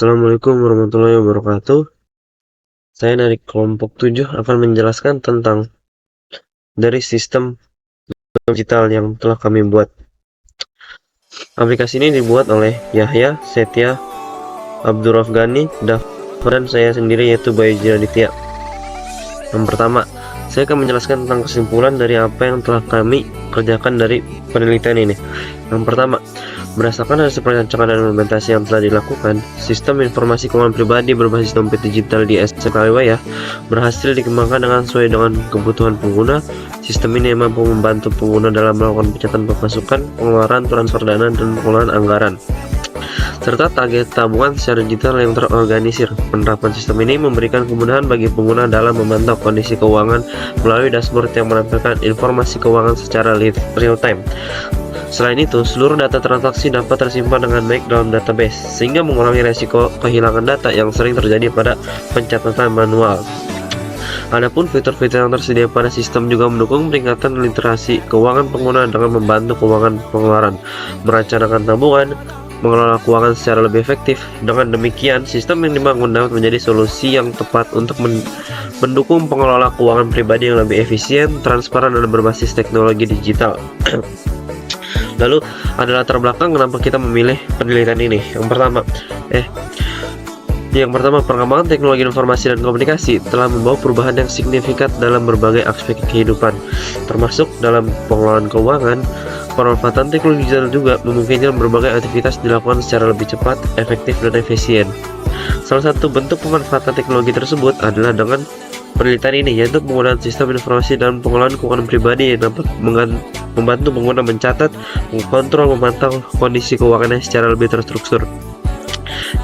Assalamualaikum warahmatullahi wabarakatuh. Saya dari kelompok 7 akan menjelaskan tentang dari sistem digital yang telah kami buat. Aplikasi ini dibuat oleh Yahya, Setia, Abdurrahgani, Dafar, dan saya sendiri yaitu Bayu Aditya. Yang pertama, saya akan menjelaskan tentang kesimpulan dari apa yang telah kami kerjakan dari penelitian ini. Yang pertama, berdasarkan hasil perancangan dan implementasi yang telah dilakukan, sistem informasi keuangan pribadi berbasis dompet digital di SMK Aliwaya berhasil dikembangkan dengan sesuai dengan kebutuhan pengguna. Sistem ini mampu membantu pengguna dalam melakukan pencatatan pemasukan, pengeluaran, transfer dana, dan pengelolaan anggaran, serta target tabungan secara digital yang terorganisir. Penerapan sistem ini memberikan kemudahan bagi pengguna dalam memantau kondisi keuangan melalui dashboard yang menampilkan informasi keuangan secara real time. Selain itu, seluruh data transaksi dapat tersimpan dengan baik dalam database, sehingga mengurangi resiko kehilangan data yang sering terjadi pada pencatatan manual. Adapun fitur-fitur yang tersedia pada sistem juga mendukung peningkatan literasi keuangan pengguna dengan membantu keuangan pengeluaran, merencanakan tabungan, mengelola keuangan secara lebih efektif. Dengan demikian, sistem yang dibangun dapat menjadi solusi yang tepat untuk mendukung pengelola keuangan pribadi yang lebih efisien, transparan, dan berbasis teknologi digital. Lalu, ada latar belakang kenapa kita memilih penelitian ini. Yang pertama, perkembangan teknologi informasi dan komunikasi telah membawa perubahan yang signifikan dalam berbagai aspek kehidupan, termasuk dalam pengelolaan keuangan. Pemanfaatan teknologi digital juga memungkinkan berbagai aktivitas dilakukan secara lebih cepat, efektif, dan efisien. Salah satu bentuk pemanfaatan teknologi tersebut adalah dengan penelitian ini, yaitu penggunaan sistem informasi dalam pengelolaan keuangan pribadi yang dapat membantu pengguna mencatat, mengontrol, memantau kondisi keuangannya secara lebih terstruktur.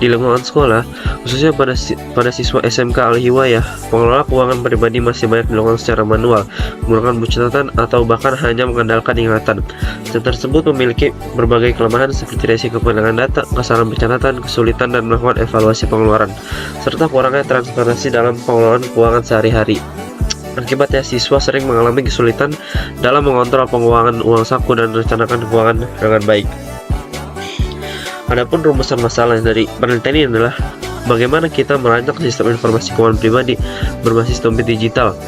Di lingkungan sekolah, khususnya pada siswa SMK Al-Hiwayah, pengelola keuangan pribadi masih banyak dilakukan secara manual, menggunakan buku catatan, atau bahkan hanya mengandalkan ingatan. Sistem tersebut memiliki berbagai kelemahan seperti resiko kehilangan data, kesalahan pencatatan, kesulitan dan melakukan evaluasi pengeluaran, serta kurangnya transparansi dalam pengelolaan keuangan sehari-hari. Akibatnya, siswa sering mengalami kesulitan dalam mengontrol penguangan uang saku dan merencanakan keuangan dengan baik. Adapun rumusan masalah dari penelitian ini adalah bagaimana kita merancang sistem informasi keuangan pribadi berbasis dompet digital.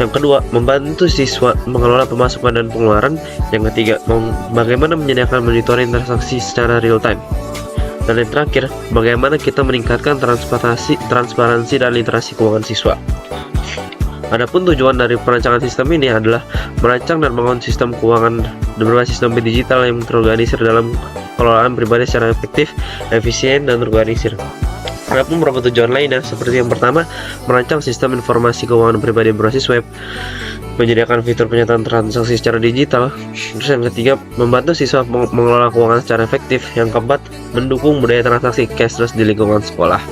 Yang kedua, membantu siswa mengelola pemasukan dan pengeluaran. Yang ketiga, bagaimana menyediakan monitoring transaksi secara real time. Dan yang terakhir, bagaimana kita meningkatkan transparansi dan literasi keuangan siswa. Adapun tujuan dari perancangan sistem ini adalah merancang dan membangun sistem keuangan berbasis dompet digital yang terorganisir dalam pengelolaan pribadi secara efektif, efisien, dan terorganisir. Adapun beberapa tujuan lainnya seperti yang pertama, merancang sistem informasi keuangan pribadi berbasis web, menyediakan fitur penyertaan transaksi secara digital. Terus yang ketiga, membantu siswa mengelola keuangan secara efektif. Yang keempat, mendukung budaya transaksi cashless di lingkungan sekolah.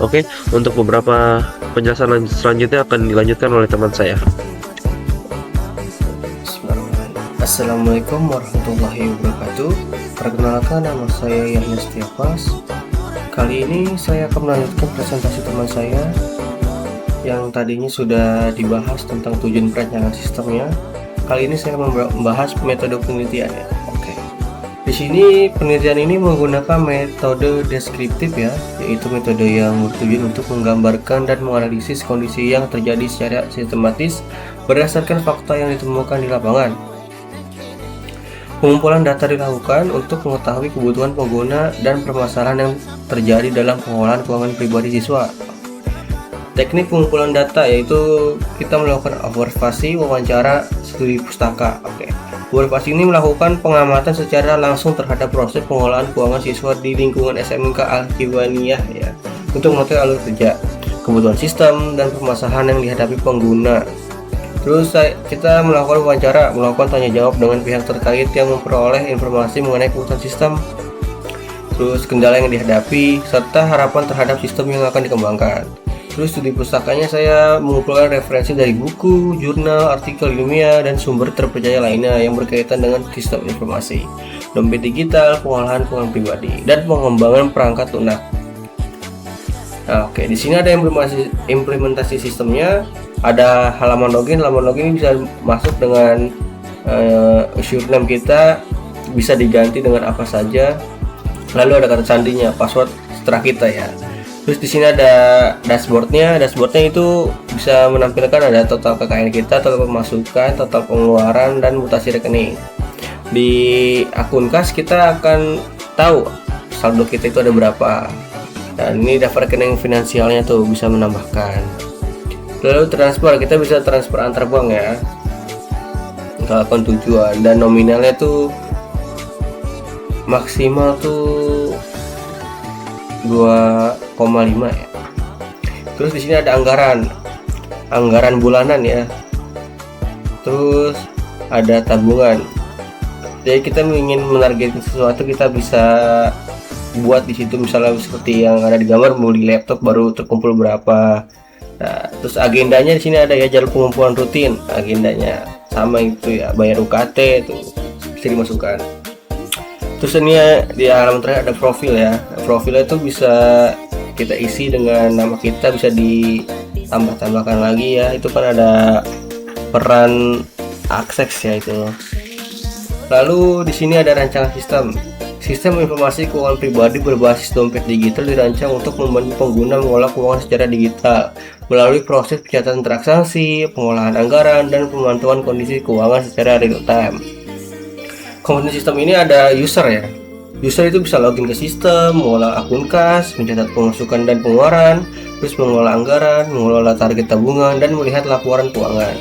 Oke, untuk beberapa penjelasan selanjutnya akan dilanjutkan oleh teman saya. Assalamualaikum warahmatullahi wabarakatuh. Perkenalkan, nama saya Yahya Setiapas. Kali ini saya akan melanjutkan presentasi teman saya yang tadinya sudah dibahas tentang tujuan perancangan sistemnya. Kali ini saya membahas metode penelitian ya. Di sini penelitian ini menggunakan metode deskriptif ya, yaitu metode yang bertujuan untuk menggambarkan dan menganalisis kondisi yang terjadi secara sistematis berdasarkan fakta yang ditemukan di lapangan. Pengumpulan data dilakukan untuk mengetahui kebutuhan pengguna dan permasalahan yang terjadi dalam pengelolaan keuangan pribadi siswa. Teknik pengumpulan data yaitu kita melakukan observasi, wawancara, studi pustaka. Observasi ini melakukan pengamatan secara langsung terhadap proses pengelolaan keuangan siswa di lingkungan SMK Al-Hiwayah ya, untuk mengetahui alur kerja, kebutuhan sistem, dan permasalahan yang dihadapi pengguna. Terus kita melakukan wawancara, melakukan tanya jawab dengan pihak terkait yang memperoleh informasi mengenai kebutuhan sistem, terus kendala yang dihadapi, serta harapan terhadap sistem yang akan dikembangkan. Terus studi pustakanya saya mengumpulkan referensi dari buku, jurnal, artikel ilmiah, dan sumber terpercaya lainnya yang berkaitan dengan sistem informasi, dompet digital, pengolahan keuangan pribadi, dan pengembangan perangkat lunak. Nah, di sini ada implementasi sistemnya, ada halaman login. Halaman login bisa masuk dengan username kita, bisa diganti dengan apa saja. Lalu ada kata sandinya, password sejahtera kita ya. Terus di sini ada dashboardnya. Dashboardnya itu bisa menampilkan ada total kekayaan kita, total pemasukan, total pengeluaran, dan mutasi rekening. Di akun kas kita akan tahu saldo kita itu ada berapa. Dan ini daftar rekening finansialnya tuh bisa menambahkan. Lalu transfer, kita bisa transfer antar bank ya ke akun tujuan, dan nominalnya tuh maksimal tuh 2,5 ya. Terus di sini ada anggaran bulanan ya. Terus ada tabungan. Jadi kita ingin menargetkan sesuatu, kita bisa buat di situ, misalnya seperti yang ada di gambar, beli laptop baru terkumpul berapa. Nah, terus agendanya di sini ada ya, jadwal pengumpulan rutin, agendanya sama itu ya, bayar UKT itu bisa dimasukkan. Terus ini ya, di halaman terakhir ada profil ya. Profilnya itu bisa kita isi dengan nama kita, bisa ditambah-tambahkan lagi ya. Itu kan ada peran akses ya itu. Lalu di sini ada rancangan sistem. Sistem informasi keuangan pribadi berbasis dompet digital dirancang untuk membantu pengguna mengolah keuangan secara digital melalui proses pencatatan transaksi, pengolahan anggaran, dan pemantauan kondisi keuangan secara real time. Komponen sistem ini ada user ya. User itu bisa login ke sistem, mengolah akun kas, mencatat pemasukan dan pengeluaran, terus mengolah anggaran, mengelola target tabungan, dan melihat laporan keuangan.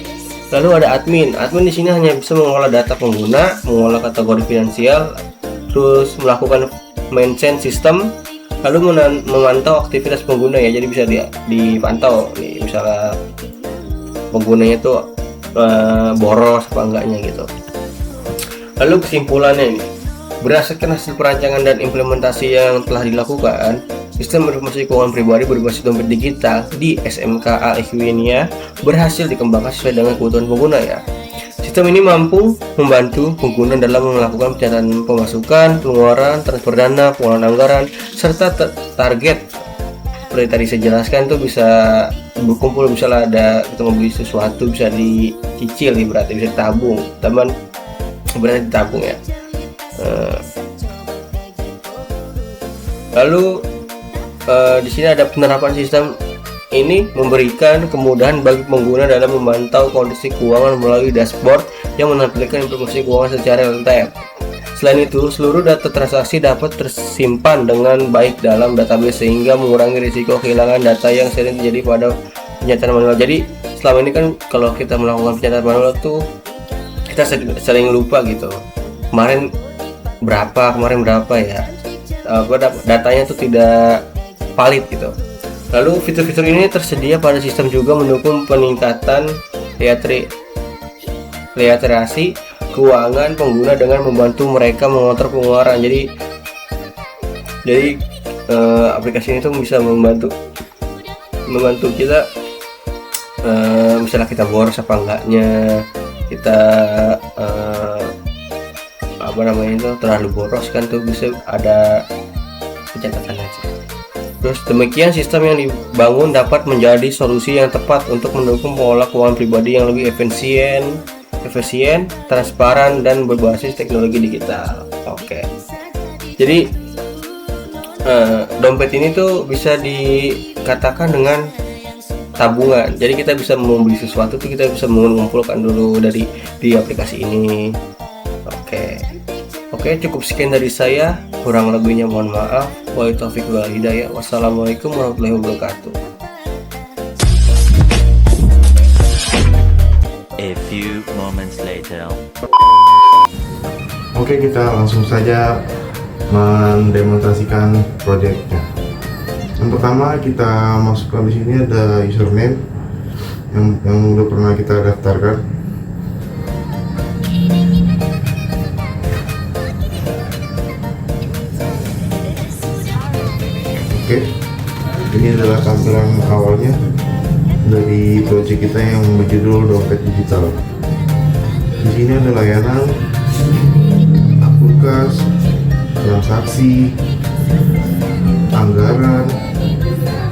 Lalu ada admin. Admin di sini hanya bisa mengolah data pengguna, mengolah kategori finansial, terus melakukan maintain sistem, lalu memantau aktivitas pengguna ya. Jadi bisa dipantau nih, misalnya penggunanya itu boros apa enggaknya gitu. Lalu kesimpulannya ini, berdasarkan hasil perancangan dan implementasi yang telah dilakukan, sistem informasi keuangan pribadi berbasis dompet digital di SMK Al-Ikhwaniyah berhasil dikembangkan sesuai dengan kebutuhan pengguna ya. Sistem ini mampu membantu pengguna dalam melakukan pencatatan pemasukan, pengeluaran, transfer dana, pengolahan anggaran, serta target. Seperti tadi saya jelaskan tuh bisa berkumpul, misalnya ada kita mau beli sesuatu bisa dicicil, berarti bisa ditabung, teman berarti ditabung ya. Lalu di sini ada penerapan sistem ini memberikan kemudahan bagi pengguna dalam memantau kondisi keuangan melalui dashboard yang menampilkan informasi keuangan secara real time. Selain itu, seluruh data transaksi dapat tersimpan dengan baik dalam database sehingga mengurangi risiko kehilangan data yang sering terjadi pada penyataan manual. Jadi selama ini kan kalau kita melakukan penyataan manual tuh kita sering lupa gitu. Kemarin berapa ya. Datanya tuh tidak valid gitu. Lalu fitur-fitur ini tersedia pada sistem juga mendukung peningkatan literasi keuangan pengguna dengan membantu mereka mengontrol pengeluaran. Jadi aplikasi ini tuh bisa membantu kita, misalnya kita boros apa enggaknya, kita terlalu boros kan tuh bisa ada pencatatan aja. Terus demikian sistem yang dibangun dapat menjadi solusi yang tepat untuk mendukung pengelola keuangan pribadi yang lebih efisien, transparan, dan berbasis teknologi digital. Oke. Jadi dompet ini tuh bisa dikatakan dengan tabungan. Jadi kita bisa membeli sesuatu tuh kita bisa mengumpulkan dulu di aplikasi ini. Oke, cukup sekian dari saya. Kurang lebihnya mohon maaf. Wabillahi taufiq wal hidayah. Wassalamualaikum warahmatullahi wabarakatuh. A few moments later. Oke, kita langsung saja mendemonstrasikan proyeknya. Yang pertama kita masukkan di sini ada username yang udah pernah kita daftarkan. Oke, ini adalah tampilan awalnya dari project kita yang berjudul dompet digital. Di sini ada layanan, akun kas, transaksi, anggaran,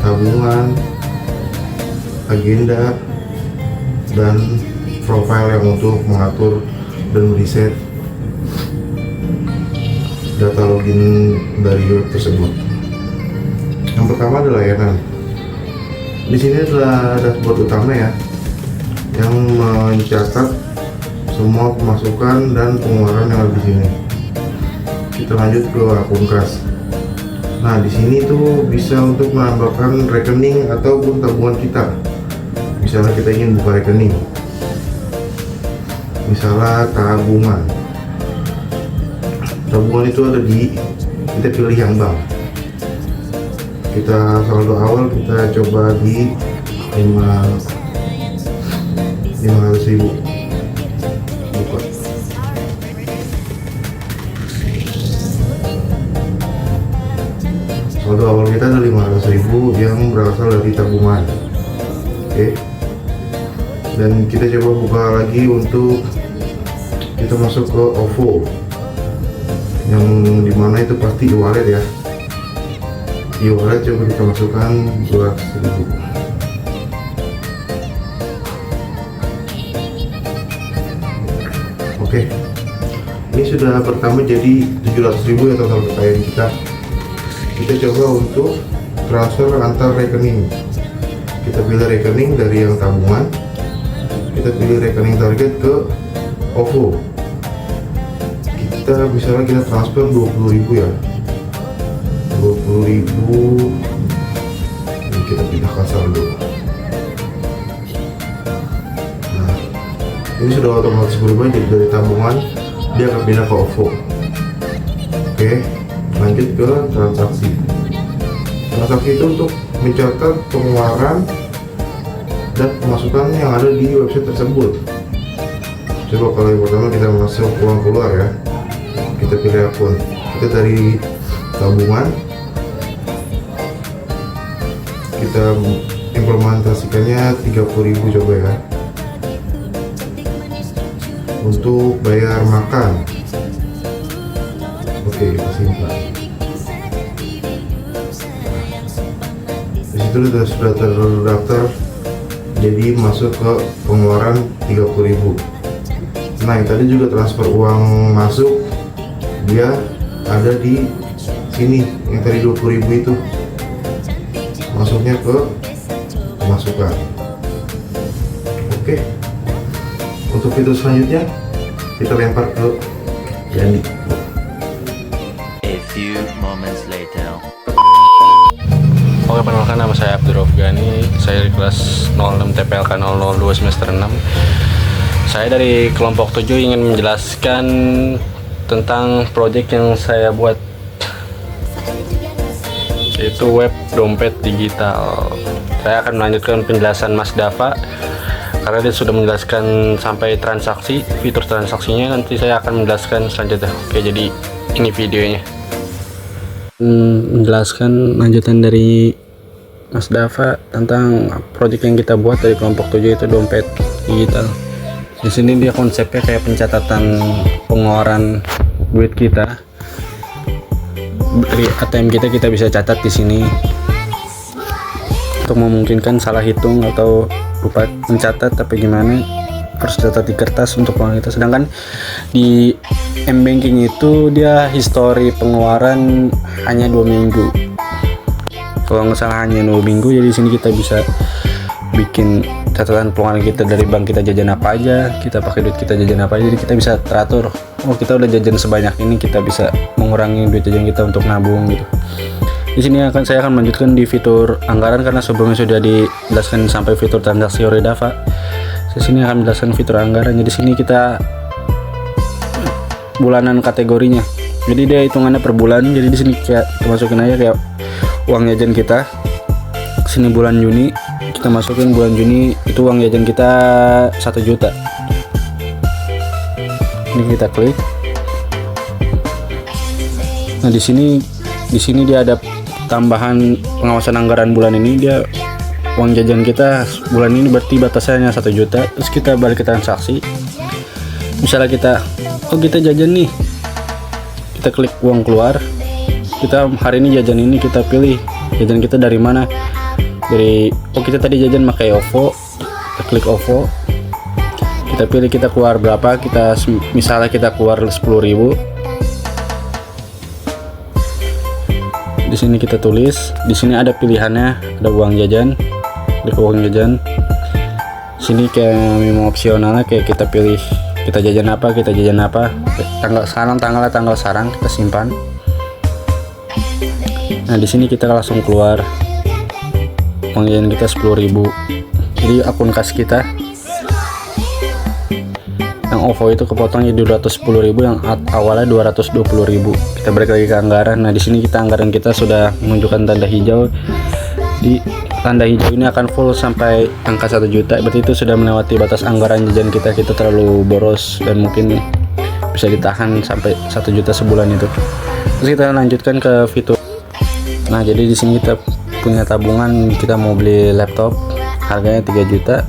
tabungan, agenda, dan profile yang untuk mengatur dan reset data login dari web tersebut. Yang pertama adalah layanan. Di sini adalah dashboard utama ya, yang mencatat semua pemasukan dan pengeluaran yang ada di sini. Kita lanjut ke akun kas. Nah, di sini tuh bisa untuk menambahkan rekening ataupun tabungan kita. Misalnya kita ingin buka rekening, misalnya tabungan. Tabungan itu ada di, kita pilih yang bank. Kita saldo awal kita coba di 500.000. Buka. Saldo awal kita ada 500.000 yang berasal dari tabungan. Oke. Dan kita coba buka lagi untuk kita masuk ke OVO, yang dimana itu pasti e-wallet ya. E-wallet coba kita masukkan 200.000. Oke, ini sudah pertama jadi 700.000 ya total kekayaan kita. Kita coba untuk transfer antar rekening. Kita pilih rekening dari yang tabungan, kita pilih rekening target ke OVO. Kita misalnya kita transfer 20.000 ya, 20.000. Ini kita pindahkan saldo. Nah, ini sudah otomatis berubah jadi dari tabungan dia akan pindah ke OVO. Oke, lanjut ke transaksi. Transaksi itu untuk mencatat pengeluaran dan pemasukan yang ada di website tersebut. Coba kalau yang pertama kita masuk uang keluar ya, kita pilih akun, kita dari tabungan, kita implementasikannya 30.000 coba ya, untuk bayar makan. Oke, kita simpan. Di situ sudah terdaftar, jadi masuk ke pengeluaran 30.000. Nah, yang tadi juga transfer uang masuk, dia ada di sini, yang tadi 20.000 itu masuknya ke pemasukan. Oke, untuk fitur selanjutnya kita lempar ke Yandi. A few moments later. Oke, perkenalkan nama saya Abdurrahman Gani. Saya di kelas 06 TPLK 002 semester 6. Saya dari kelompok 7 ingin menjelaskan tentang proyek yang saya buat, yaitu web dompet digital. Saya akan melanjutkan penjelasan Mas Dava karena dia sudah menjelaskan sampai transaksi, fitur transaksinya. Nanti saya akan menjelaskan selanjutnya. Oke, jadi ini videonya. Menjelaskan lanjutan dari Mas Dava tentang proyek yang kita buat dari kelompok 7, itu dompet digital. Di sini dia konsepnya kayak pencatatan pengeluaran duit kita dari ATM kita bisa catat di sini untuk memungkinkan salah hitung atau lupa mencatat, tapi gimana harus catat di kertas untuk pengeluaran kita. Sedangkan di M-Banking itu dia histori pengeluaran hanya 2 minggu, kalau nggak salah hanya 2 minggu. Jadi di sini kita bisa bikin catatan pengeluaran kita dari bank, kita jajan apa aja, kita pakai duit kita jajan apa aja. Jadi kita bisa teratur, oh kita udah jajan sebanyak ini, kita bisa mengurangi duit jajan kita untuk nabung gitu. Di sini saya akan melanjutkan di fitur anggaran karena sebelumnya sudah dijelaskan sampai fitur transaksi oleh Dava. Di sini akan menjelaskan fitur anggaran. Jadi sini kita bulanan kategorinya. Jadi dia hitungannya per bulan. Jadi di sini kayak kita masukin aja kayak uang jajan kita. Sini bulan Juni kita masukin bulan Juni itu uang jajan kita 1 juta. Ini kita klik. Nah, di sini dia ada tambahan pengawasan anggaran bulan ini. Dia uang jajan kita bulan ini berarti batasannya 1 juta. Terus kita balik ke transaksi. Misalnya kita jajan nih, kita klik uang keluar, kita hari ini jajan ini, kita pilih jajan kita dari mana, dari kita tadi jajan pakai OVO, kita klik OVO, kita pilih kita keluar berapa, kita misalnya kita keluar 10.000. Di sini kita tulis, di sini ada pilihannya, ada uang jajan, di uang jajan. Sini kayak memang opsionalnya, kayak kita pilih kita jajan apa, tanggal sekarang, tanggal sekarang kita simpan. Nah di sini kita langsung keluar uang jajan kita 10.000. Jadi akun kas kita yang OVO itu kepotong jadi 210.000, yang awalnya 220.000. Kita balik lagi ke anggaran. Nah di sini kita anggaran kita sudah menunjukkan tanda hijau. Di tanda hijau ini akan full sampai angka 1 juta. Berarti itu sudah melewati batas anggaran jajan kita. Kita terlalu boros dan mungkin bisa ditahan sampai 1 juta sebulan itu. Terus kita lanjutkan ke fitur. Nah jadi di sini kita punya tabungan, kita mau beli laptop harganya 3 juta.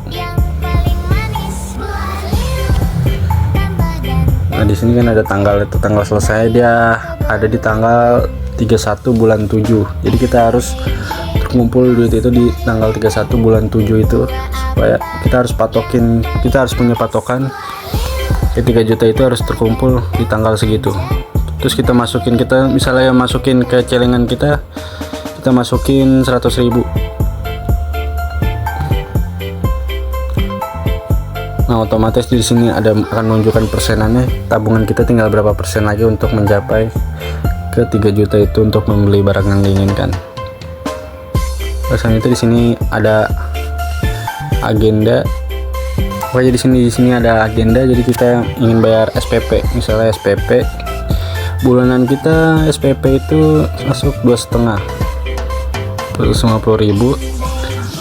Nah di sini kan ada tanggal, itu tanggal selesai dia ada di tanggal 31 bulan 7. Jadi kita harus terkumpul duit itu di tanggal 31 bulan 7 itu, supaya kita harus patokin, kita harus punya patokan 3 juta itu harus terkumpul di tanggal segitu. Terus kita masukin, kita misalnya masukin ke celengan kita masukin 100.000. Nah otomatis di sini akan menunjukkan persenannya, tabungan kita tinggal berapa persen lagi untuk mencapai ke 3 juta itu untuk membeli barang yang diinginkan. Terus itu di sini ada agenda. Pokoknya di sini ada agenda. Jadi kita ingin bayar SPP, misalnya SPP bulanan kita, SPP itu masuk 2,5, 250.000.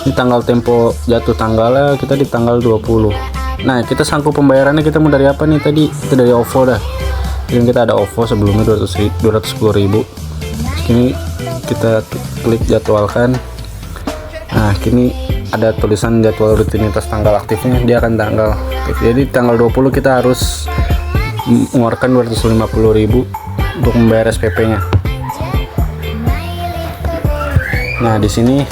Ini tanggal tempo jatuh tanggalnya kita di tanggal 20. Nah kita sanggup pembayarannya, kita mau dari apa nih? Tadi kita dari OVO dah. Jadi kita ada OVO sebelumnya 210.000. Kini kita klik jadwalkan. Nah kini ada tulisan jadwal rutinitas tanggal aktifnya, dia akan tanggal aktif. Jadi tanggal 20 kita harus mengeluarkan 250.000 untuk membayar SPP-nya. Nah di sini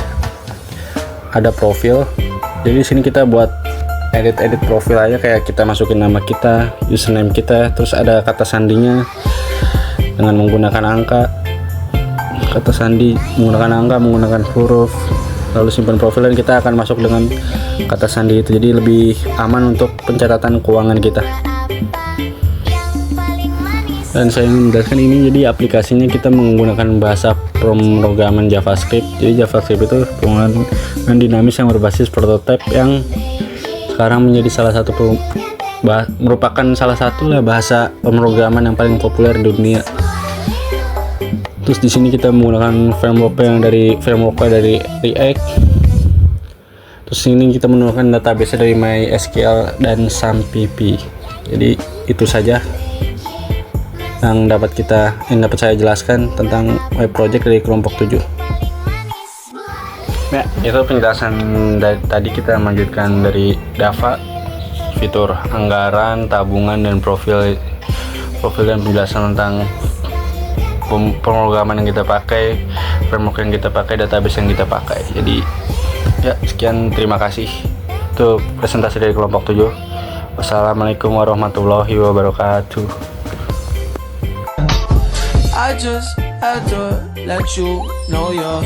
ada profil. Jadi di sini kita buat edit profil aja, kayak kita masukin nama kita, username kita, terus ada kata sandinya dengan menggunakan angka, kata sandi menggunakan angka, menggunakan huruf, lalu simpan profil, dan kita akan masuk dengan kata sandi itu. Jadi lebih aman untuk pencatatan keuangan kita. Dan saya ingin menjelaskan ini, jadi aplikasinya kita menggunakan bahasa pemrograman JavaScript. Jadi JavaScript itu pemrograman dinamis yang berbasis prototype, yang sekarang menjadi merupakan salah satu bahasa pemrograman yang paling populer di dunia. Terus di sini kita menggunakan framework dari React. Terus ini kita menggunakan database dari MySQL dan SAMPP. Jadi itu saja yang dapat saya jelaskan tentang web project dari kelompok 7. Ya, itu penjelasan dari tadi. Kita melanjutkan dari Dava, fitur anggaran, tabungan, dan profil dan penjelasan tentang pemrograman yang kita pakai, framework yang kita pakai, database yang kita pakai. Jadi ya sekian, terima kasih. Itu presentasi dari kelompok 7. Wassalamualaikum warahmatullahi wabarakatuh. I just had to let you know you're